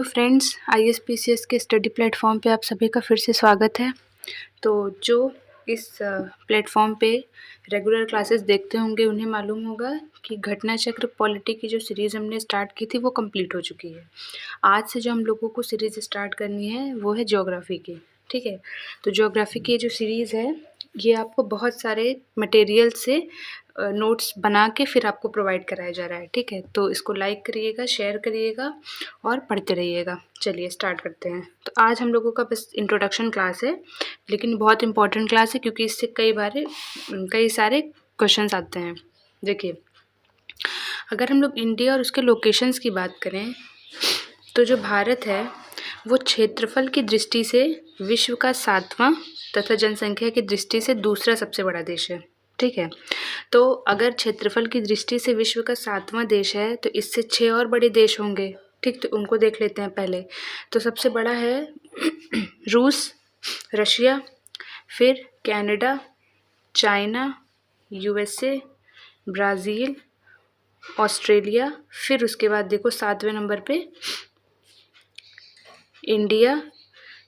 तो friends, ISPCS के study platform पे आप सभी का फिर से स्वागत है। तो जो इस प्लेटफॉर्म पे रेगुलर क्लासेस देखते होंगे उन्हें मालूम होगा कि घटना चक्र पॉलिटी की जो सीरीज़ हमने स्टार्ट की थी वो कंप्लीट हो चुकी है। आज से जो हम लोगों को सीरीज़ स्टार्ट करनी है वो है ज्योग्राफी की, ठीक है। तो ज्योग्राफी की जो सीरीज़ है ये आपको बहुत सारे मटेरियल से नोट्स बना के फिर आपको प्रोवाइड कराया जा रहा है, ठीक है। तो इसको लाइक करिएगा, शेयर करिएगा और पढ़ते रहिएगा। चलिए स्टार्ट करते हैं। तो आज हम लोगों का बस इंट्रोडक्शन क्लास है, लेकिन बहुत इंपॉर्टेंट क्लास है क्योंकि इससे कई सारे क्वेश्चंस आते हैं। देखिए, अगर हम लोग इंडिया और उसके लोकेशंस की बात करें तो जो भारत है वो क्षेत्रफल की दृष्टि से विश्व का 7वां तथा जनसंख्या की दृष्टि से दूसरा सबसे बड़ा देश है, ठीक है। तो अगर क्षेत्रफल की दृष्टि से विश्व का 7वां देश है तो इससे 6 और बड़े देश होंगे, ठीक। तो उनको देख लेते हैं पहले। तो सबसे बड़ा है रूस, रशिया, फिर Canada, China, USA, Brazil, Australia, फिर उसके बाद देखो 7वें नंबर पे इंडिया,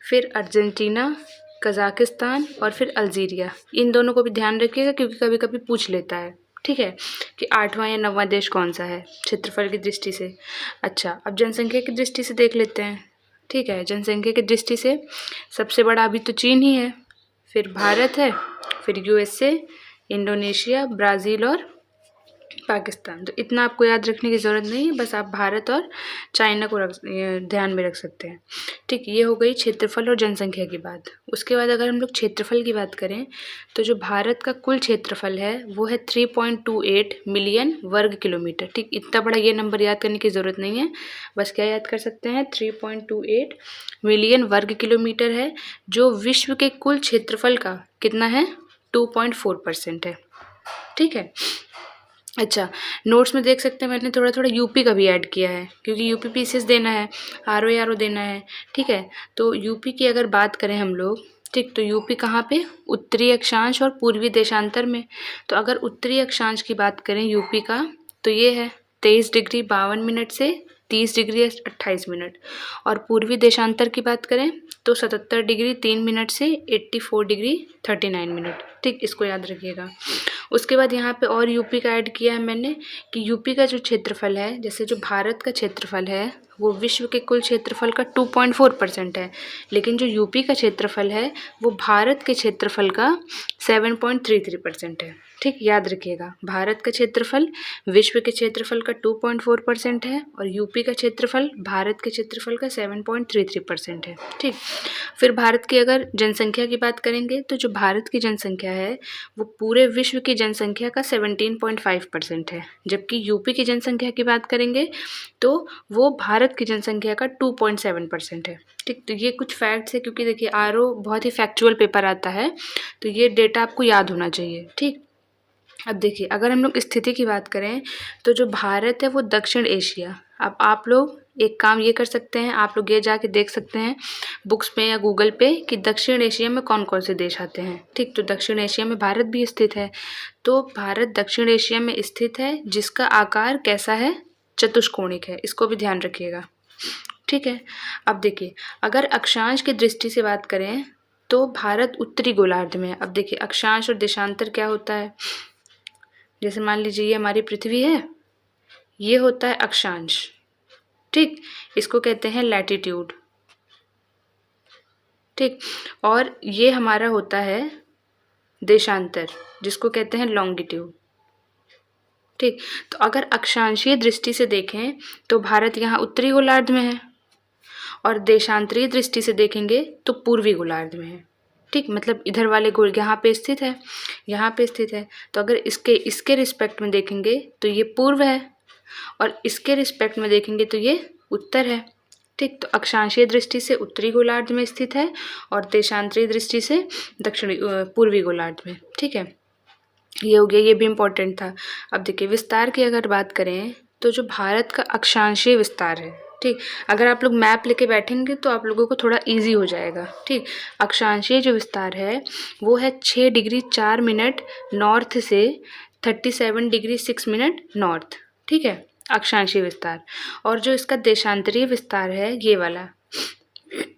फिर अर्जेंटीना, कज़ाकिस्तान और फिर अल्जीरिया। इन दोनों को भी ध्यान रखिएगा क्योंकि कभी कभी पूछ लेता है, ठीक है, कि 8वां या 9वां देश कौन सा है क्षेत्रफल की दृष्टि से। अच्छा, अब जनसंख्या की दृष्टि से देख लेते हैं, ठीक है। जनसंख्या की दृष्टि से सबसे बड़ा अभी तो चीन ही है, फिर भारत है, फिर USA, इंडोनेशिया, ब्राज़ील और पाकिस्तान। तो इतना आपको याद रखने की ज़रूरत नहीं है, बस आप भारत और चाइना को ध्यान में रख सकते हैं, ठीक। ये हो गई क्षेत्रफल और जनसंख्या की बात। उसके बाद अगर हम लोग क्षेत्रफल की बात करें तो जो भारत का कुल क्षेत्रफल है वो है 3.28 मिलियन वर्ग किलोमीटर, ठीक। इतना बड़ा ये नंबर याद करने की ज़रूरत नहीं है, बस क्या याद कर सकते हैं, 3.28 मिलियन वर्ग किलोमीटर है, जो विश्व के कुल क्षेत्रफल का कितना है, 2.4% है, ठीक है। अच्छा, नोट्स में देख सकते हैं मैंने थोड़ा थोड़ा यूपी का भी ऐड किया है क्योंकि यूपी पीसीएस देना है, RO देना है, ठीक है। तो यूपी की अगर बात करें हम लोग, ठीक, तो यूपी कहाँ पे, उत्तरी अक्षांश और पूर्वी देशांतर में। तो अगर उत्तरी अक्षांश की बात करें यूपी का तो ये है 23 डिग्री 52 मिनट से 30 डिग्री 28 मिनट, और पूर्वी देशांतर की बात करें तो 77 डिग्री 3 मिनट से 84 डिग्री 39 मिनट, ठीक। इसको याद रखिएगा। उसके बाद यहाँ पे और यूपी का ऐड किया है मैंने कि यूपी का जो क्षेत्रफल है, जैसे जो भारत का क्षेत्रफल है वो विश्व के कुल क्षेत्रफल का 2.4% है, लेकिन जो यूपी का क्षेत्रफल है वो भारत के क्षेत्रफल का 7.33% है, ठीक। याद रखिएगा, भारत का क्षेत्रफल विश्व के क्षेत्रफल का 2.4% है और यूपी का क्षेत्रफल भारत के क्षेत्रफल का 7.33% है, ठीक। फिर भारत की अगर जनसंख्या की बात करेंगे तो जो भारत की जनसंख्या है वो पूरे विश्व की जनसंख्या का 17.5% है, जबकि यूपी की जनसंख्या की बात करेंगे तो वो भारत की जनसंख्या का 2.7% है, ठीक। तो ये कुछ फैक्ट्स है क्योंकि देखिए RO बहुत ही फैक्चुअल पेपर आता है, तो ये डेटा आपको याद होना चाहिए, ठीक। अब देखिए, अगर हम लोग स्थिति की बात करें तो जो भारत है वो दक्षिण एशिया। अब आप लोग एक काम ये कर सकते हैं, आप लोग ये जाके देख सकते हैं बुक्स पे या गूगल पे कि दक्षिण एशिया में कौन कौन से देश आते हैं, ठीक। तो दक्षिण एशिया में भारत भी स्थित है, तो भारत दक्षिण एशिया में स्थित है जिसका आकार कैसा है, चतुष्कोणिक है, इसको भी ध्यान रखिएगा, ठीक है। अब देखिए, अगर अक्षांश की दृष्टि से बात करें तो भारत उत्तरी गोलार्ध में है। अब देखिए, अक्षांश और देशांतर क्या होता है, जैसे मान लीजिए ये हमारी पृथ्वी है, ये होता है अक्षांश, ठीक। इसको कहते हैं लैटिट्यूड, ठीक। और ये हमारा होता है देशांतर, जिसको कहते हैं लॉन्गिट्यूड, ठीक। तो अगर अक्षांशीय दृष्टि से देखें तो भारत यहाँ उत्तरी गोलार्ध में है और देशांतरीय दृष्टि से देखेंगे तो पूर्वी गोलार्ध में है, ठीक। मतलब इधर वाले गोल यहाँ पे स्थित है, यहाँ पे स्थित है। तो अगर इसके रिस्पेक्ट में देखेंगे तो ये पूर्व है और इसके रिस्पेक्ट में देखेंगे तो ये उत्तर है, ठीक। तो अक्षांशीय दृष्टि से उत्तरी गोलार्ध में स्थित है और देशांतरीय दृष्टि से दक्षिणी पूर्वी गोलार्ध में, ठीक है। ये हो गया, ये भी इम्पोर्टेंट था। अब देखिए, विस्तार की अगर बात करें तो जो भारत का अक्षांशीय विस्तार है, ठीक, अगर आप लोग मैप लेके बैठेंगे तो आप लोगों को थोड़ा इजी हो जाएगा, ठीक। अक्षांशीय जो विस्तार है वो है 6 डिग्री 4 मिनट नॉर्थ से 37 डिग्री 6 मिनट नॉर्थ, ठीक है। अक्षांशीय विस्तार। और जो इसका देशांतरीय विस्तार है ये वाला,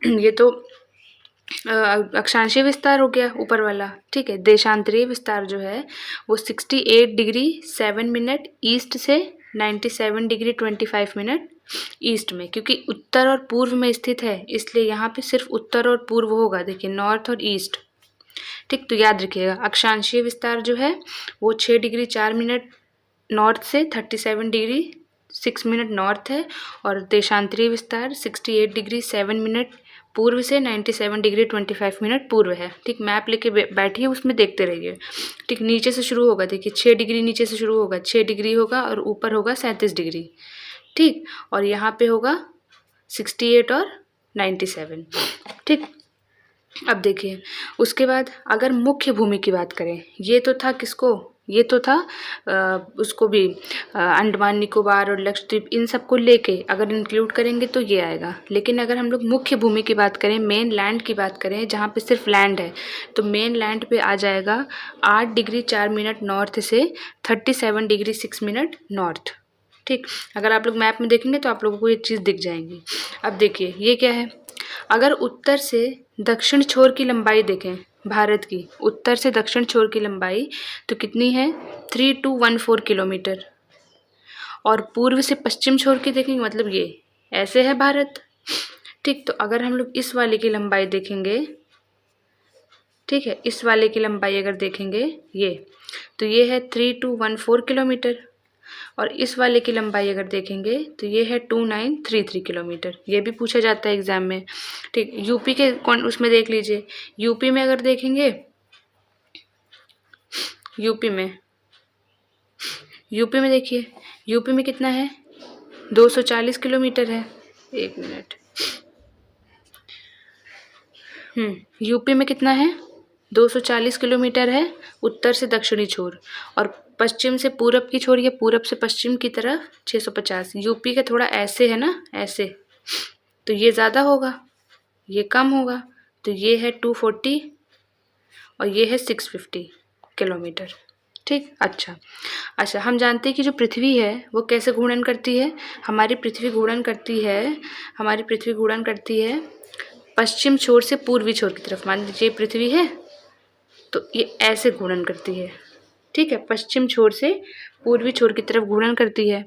ये तो अक्षांशीय विस्तार हो गया ऊपर वाला, ठीक है। देशांतरीय विस्तार जो है वो 68 डिग्री 7 मिनट ईस्ट से 97 डिग्री 25 मिनट ईस्ट में, क्योंकि उत्तर और पूर्व में स्थित है इसलिए यहाँ पे सिर्फ उत्तर और पूर्व होगा, देखिए नॉर्थ और ईस्ट, ठीक। तो याद रखिएगा अक्षांशीय विस्तार जो है वो 6 डिग्री 4 मिनट नॉर्थ से 37 डिग्री 6 मिनट नॉर्थ है, और देशांतरीय विस्तार 68 डिग्री 7 मिनट पूर्व से 97 डिग्री 25 मिनट पूर्व है, ठीक। मैप लेके बैठिए, उसमें देखते रहिए, ठीक। नीचे से शुरू होगा, देखिए 6 डिग्री नीचे से शुरू होगा, 6 डिग्री होगा और ऊपर होगा 37 डिग्री, ठीक। और यहाँ पे होगा 68 और 97, ठीक। अब देखिए उसके बाद अगर मुख्य भूमि की बात करें, ये तो था किसको, ये तो था उसको भी अंडमान निकोबार और लक्षद्वीप, इन सबको लेके अगर इंक्लूड करेंगे तो ये आएगा। लेकिन अगर हम लोग मुख्य भूमि की बात करें, मेन लैंड की बात करें, जहाँ पे सिर्फ लैंड है, तो मेन लैंड पे आ जाएगा 8 डिग्री 4 मिनट नॉर्थ से 37 डिग्री 6 मिनट नॉर्थ, ठीक। अगर आप लोग मैप में देखेंगे तो आप लोगों को ये चीज़ दिख जाएंगी। अब देखिए ये क्या है, अगर उत्तर से दक्षिण छोर की लंबाई देखें भारत की, उत्तर से दक्षिण छोर की लंबाई तो कितनी है 3214 किलोमीटर, और पूर्व से पश्चिम छोर की देखेंगे मतलब ये ऐसे है भारत, ठीक। तो अगर हम लोग इस वाले की लंबाई देखेंगे, ठीक है, इस वाले की लंबाई अगर देखेंगे ये, तो ये है 3214 किलोमीटर, और इस वाले की लंबाई अगर देखेंगे तो ये है 2933 किलोमीटर। ये भी पूछा जाता है एग्जाम में, ठीक। यूपी के कौन उसमें देख लीजिए, यूपी में अगर देखेंगे, यूपी में देखिए, यूपी में कितना है 240 किलोमीटर है, एक मिनट, यूपी में कितना है 240 किलोमीटर है उत्तर से दक्षिणी छोर, और पश्चिम से पूरब की छोर या पूरब से पश्चिम की तरफ 650। यूपी का थोड़ा ऐसे है ना, ऐसे, तो ये ज़्यादा होगा ये कम होगा, तो ये है 240 और ये है 650 किलोमीटर, ठीक। अच्छा हम जानते हैं कि जो पृथ्वी है वो कैसे घूर्णन करती है, हमारी पृथ्वी घूर्णन करती है पश्चिम छोर से पूर्वी छोर की तरफ। मान लीजिए पृथ्वी है तो ये ऐसे घूर्णन करती है, ठीक है, पश्चिम छोर से पूर्वी छोर की तरफ घूर्णन करती है,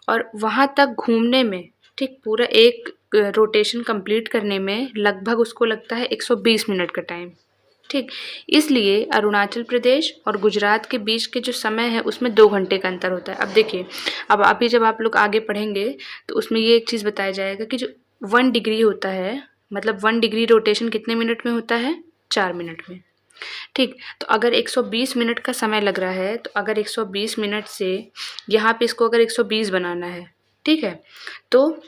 और वहाँ तक घूमने में, ठीक, पूरा एक रोटेशन कंप्लीट करने में लगभग उसको लगता है 120 मिनट का टाइम, ठीक। इसलिए अरुणाचल प्रदेश और गुजरात के बीच के जो समय है उसमें 2 घंटे का अंतर होता है। अब देखिए, अब अभी जब आप लोग आगे पढ़ेंगे तो उसमें ये एक चीज़ बताया जाएगा कि जो 1 डिग्री होता है, मतलब 1 डिग्री रोटेशन कितने मिनट में होता है 4 मिनट में, ठीक। तो अगर 120 मिनट का समय लग रहा है, तो अगर 120 मिनट से यहाँ पे इसको अगर 120 बनाना है, ठीक है, तो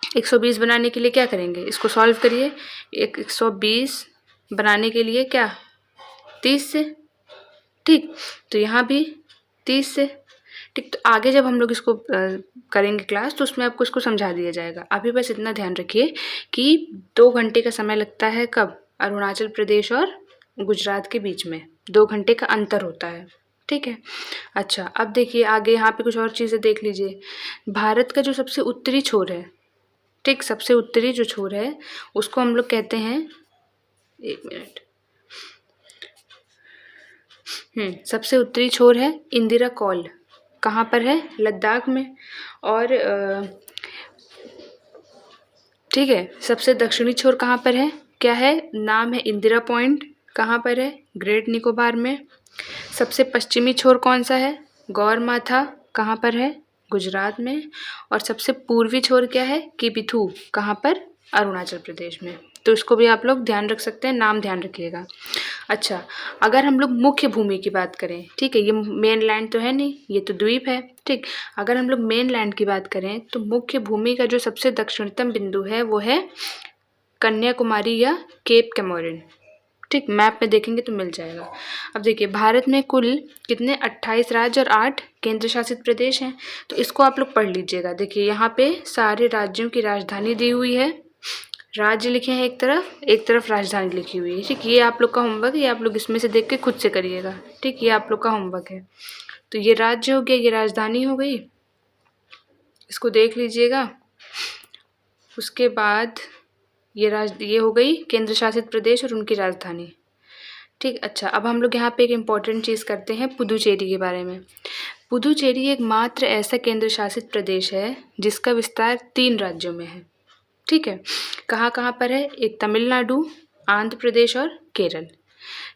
120 बनाने के लिए क्या करेंगे, इसको सॉल्व करिए। 120 बनाने के लिए क्या 30 से, ठीक। तो यहाँ भी 30 से, ठीक। तो आगे जब हम लोग इसको करेंगे क्लास तो उसमें आपको इसको समझा दिया जाएगा। अभी बस इतना ध्यान रखिए कि 2 घंटे का समय लगता है, कब, अरुणाचल प्रदेश और गुजरात के बीच में 2 घंटे का अंतर होता है, ठीक है। अच्छा अब देखिए आगे यहाँ पे कुछ और चीज़ें देख लीजिए। भारत का जो सबसे उत्तरी छोर है, ठीक, सबसे उत्तरी जो छोर है उसको हम लोग कहते हैं, एक मिनट, सबसे उत्तरी छोर है इंदिरा कॉल, कहाँ पर है, लद्दाख में। और ठीक है, सबसे दक्षिणी छोर कहाँ पर है, क्या है, नाम है इंदिरा पॉइंट, कहाँ पर है, ग्रेट निकोबार में। सबसे पश्चिमी छोर कौन सा है, गौरमाथा, कहाँ पर है, गुजरात में। और सबसे पूर्वी छोर क्या है, किबिथू, कहाँ पर, अरुणाचल प्रदेश में। तो इसको भी आप लोग ध्यान रख सकते हैं, नाम ध्यान रखिएगा। अच्छा अगर हम लोग मुख्य भूमि की बात करें, ठीक है, ये मेन लैंड तो है नहीं, ये तो द्वीप है, ठीक। अगर हम लोग मेन लैंड की बात करें तो मुख्य भूमि का जो सबसे दक्षिणतम बिंदु है वो है कन्याकुमारी या केप कैमोरिन, ठीक। मैप में देखेंगे तो मिल जाएगा। अब देखिए भारत में कुल कितने 28 राज्य और 8 केंद्र शासित प्रदेश हैं, तो इसको आप लोग पढ़ लीजिएगा। देखिए यहाँ पे सारे राज्यों की राजधानी दी हुई है, राज्य लिखे हैं एक तरफ राजधानी लिखी हुई है, ठीक। ये आप लोग का होमवर्क है, ये आप लोग इसमें से देख के खुद से करिएगा, ठीक। ये आप लोग का होमवर्क है। तो ये राज्य हो गया, ये राजधानी हो गई, इसको देख लीजिएगा। उसके बाद ये हो गई केंद्र शासित प्रदेश और उनकी राजधानी। ठीक, अच्छा अब हम लोग यहाँ पे एक इम्पॉर्टेंट चीज़ करते हैं पुदुचेरी के बारे में। पुदुचेरी एकमात्र ऐसा केंद्र शासित प्रदेश है जिसका विस्तार 3 राज्यों में है। ठीक है, कहाँ कहाँ पर है? एक तमिलनाडु, आंध्र प्रदेश और केरल।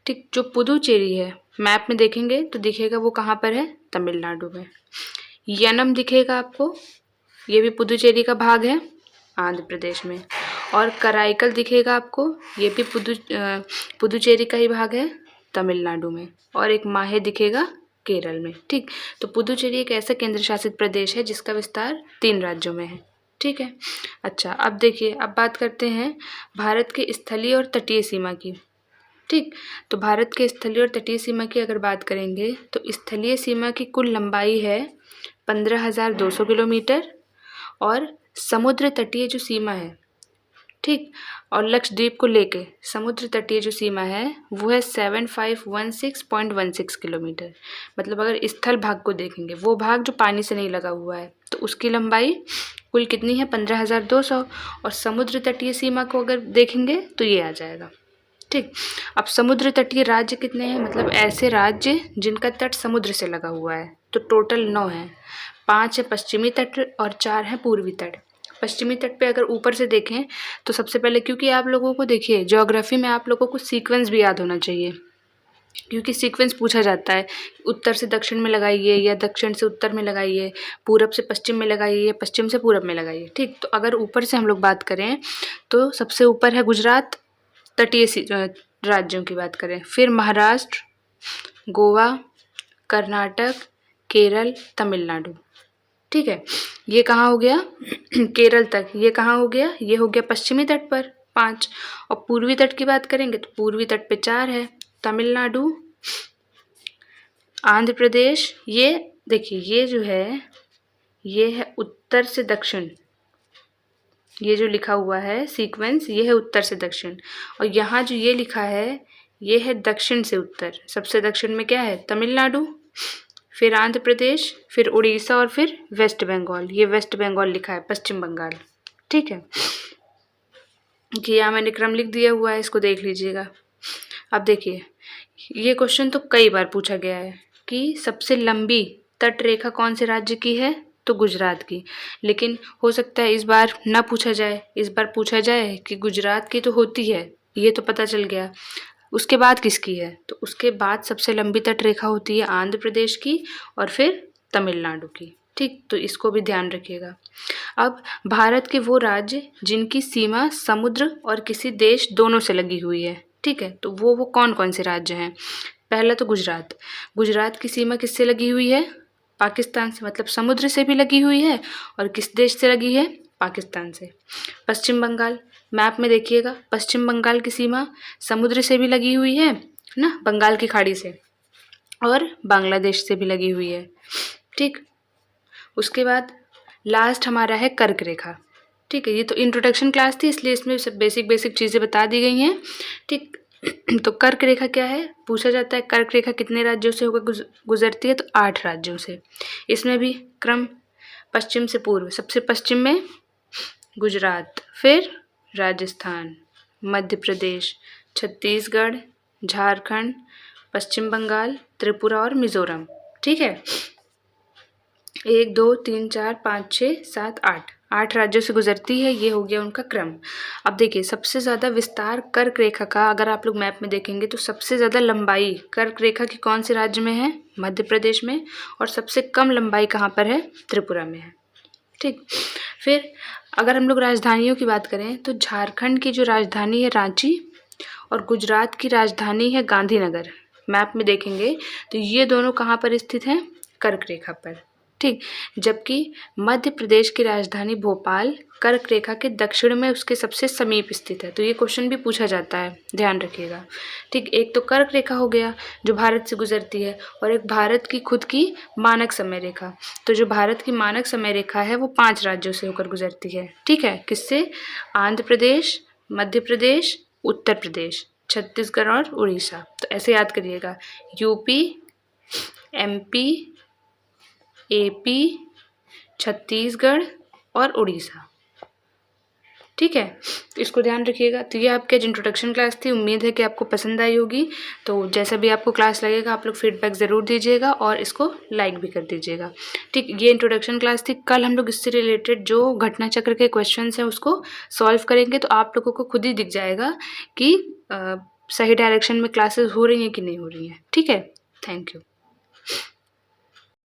ठीक, जो पुदुचेरी है मैप में देखेंगे तो दिखेगा वो कहाँ पर है? तमिलनाडु में। यनम दिखेगा आपको, ये भी पुदुचेरी का भाग है, आंध्र प्रदेश में। और कराईकल दिखेगा आपको, ये भी पुदुचेरी का ही भाग है, तमिलनाडु में। और एक माहे दिखेगा केरल में। ठीक, तो पुदुचेरी एक ऐसा केंद्र शासित प्रदेश है जिसका विस्तार 3 राज्यों में है। ठीक है, अच्छा अब देखिए, अब बात करते हैं भारत के स्थलीय और तटीय सीमा की। ठीक, तो भारत के स्थलीय और तटीय सीमा की अगर बात करेंगे तो स्थलीय सीमा की कुल लंबाई है 15,200 किलोमीटर और समुद्र तटीय जो सीमा है, ठीक, और लक्षद्वीप को लेके समुद्र तटीय जो सीमा है वो है 7516.16 किलोमीटर। मतलब अगर स्थल भाग को देखेंगे, वो भाग जो पानी से नहीं लगा हुआ है, तो उसकी लंबाई कुल कितनी है? 15,200। और समुद्र तटीय सीमा को अगर देखेंगे तो ये आ जाएगा। ठीक, अब समुद्र तटीय राज्य कितने हैं? मतलब ऐसे राज्य जिनका तट समुद्र से लगा हुआ है, तो टोटल 9 हैं। 5 है पश्चिमी तट और 4 है पूर्वी तट। पश्चिमी तट पे अगर ऊपर से देखें तो सबसे पहले, क्योंकि आप लोगों को देखिए ज्योग्राफी में आप लोगों को सीक्वेंस भी याद होना चाहिए, क्योंकि सीक्वेंस पूछा जाता है, उत्तर से दक्षिण में लगाइए या दक्षिण से उत्तर में लगाइए, पूरब से पश्चिम में लगाइए या पश्चिम से पूरब में लगाइए। ठीक, तो अगर ऊपर से हम लोग बात करें तो सबसे ऊपर है गुजरात, तटीय राज्यों की बात करें, फिर महाराष्ट्र, गोवा, कर्नाटक, केरल, तमिलनाडु। ठीक है, ये कहाँ हो गया? केरल तक। ये कहाँ हो गया? ये हो गया पश्चिमी तट पर 5। और पूर्वी तट की बात करेंगे तो पूर्वी तट पे 4 है, तमिलनाडु, आंध्र प्रदेश। ये देखिए, ये जो है ये है उत्तर से दक्षिण, ये जो लिखा हुआ है सीक्वेंस, ये है उत्तर से दक्षिण। और यहाँ जो ये लिखा है ये है दक्षिण से उत्तर। सबसे दक्षिण में क्या है? तमिलनाडु, फिर आंध्र प्रदेश, फिर उड़ीसा और फिर वेस्ट बंगाल। ये वेस्ट बंगाल लिखा है, पश्चिम बंगाल। ठीक है, कि यहाँ मैंने क्रम लिख दिया हुआ है, इसको देख लीजिएगा। अब देखिए, ये क्वेश्चन तो कई बार पूछा गया है कि सबसे लंबी तट रेखा कौन से राज्य की है? तो गुजरात की। लेकिन हो सकता है इस बार ना पूछा जाए, इस बार पूछा जाए कि गुजरात की तो होती है, ये तो पता चल गया। उसके बाद किसकी है? तो उसके बाद सबसे लंबी तट रेखा होती है आंध्र प्रदेश की और फिर तमिलनाडु की। ठीक, तो इसको भी ध्यान रखिएगा। अब भारत के वो राज्य जिनकी सीमा समुद्र और किसी देश दोनों से लगी हुई है, ठीक है, तो वो कौन कौन से राज्य हैं? पहला तो गुजरात। गुजरात की सीमा किससे लगी हुई है? पाकिस्तान से, मतलब समुद्र से भी लगी हुई है। और किस देश से लगी है? पाकिस्तान से। पश्चिम बंगाल, मैप में देखिएगा, पश्चिम बंगाल की सीमा समुद्र से भी लगी हुई है ना, बंगाल की खाड़ी से, और बांग्लादेश से भी लगी हुई है। ठीक, उसके बाद लास्ट हमारा है कर्क रेखा। ठीक है, ये तो इंट्रोडक्शन क्लास थी इसलिए इसमें सब बेसिक चीज़ें बता दी गई हैं। ठीक, तो कर्क रेखा क्या है? पूछा जाता है कर्क रेखा कितने राज्यों से होकर गुजरती है? तो 8 राज्यों से। इसमें भी क्रम पश्चिम से पूर्व, सबसे पश्चिम में गुजरात, फिर राजस्थान, मध्य प्रदेश, छत्तीसगढ़, झारखंड, पश्चिम बंगाल, त्रिपुरा और मिज़ोरम। ठीक है, 1 2 3 4 5 6 7 8 राज्यों से गुजरती है। ये हो गया उनका क्रम। अब देखिए, सबसे ज़्यादा विस्तार कर्क रेखा का अगर आप लोग मैप में देखेंगे तो सबसे ज़्यादा लंबाई कर्क रेखा की कौन से राज्य में है? मध्य प्रदेश में। और सबसे कम लंबाई कहाँ पर है? त्रिपुरा में है। ठीक, फिर अगर हम लोग राजधानियों की बात करें तो झारखंड की जो राजधानी है रांची और गुजरात की राजधानी है गांधीनगर। मैप में देखेंगे तो ये दोनों कहाँ पर स्थित हैं? कर्क रेखा पर। ठीक, जबकि मध्य प्रदेश की राजधानी भोपाल कर्क रेखा के दक्षिण में उसके सबसे समीप स्थित है। तो ये क्वेश्चन भी पूछा जाता है, ध्यान रखिएगा। ठीक, एक तो कर्क रेखा हो गया जो भारत से गुजरती है, और एक भारत की खुद की मानक समय रेखा। तो जो भारत की मानक समय रेखा है वो 5 राज्यों से होकर गुजरती है। ठीक है, किससे? आंध्र प्रदेश, मध्य प्रदेश, उत्तर प्रदेश, छत्तीसगढ़ और उड़ीसा। तो ऐसे याद करिएगा, यूपी, एमपी, एपी, छत्तीसगढ़ और उड़ीसा। ठीक है, इसको ध्यान रखिएगा। तो ये आपकी आज इंट्रोडक्शन क्लास थी, उम्मीद है कि आपको पसंद आई होगी। तो जैसा भी आपको क्लास लगेगा आप लोग फीडबैक ज़रूर दीजिएगा और इसको लाइक भी कर दीजिएगा। ठीक, ये इंट्रोडक्शन क्लास थी। कल हम लोग इससे रिलेटेड जो घटना चक्र के क्वेश्चंस हैं उसको सॉल्व करेंगे, तो आप लोगों को खुद ही दिख जाएगा कि सही डायरेक्शन में क्लासेस हो रही हैं कि नहीं हो रही हैं। ठीक है, थैंक यू।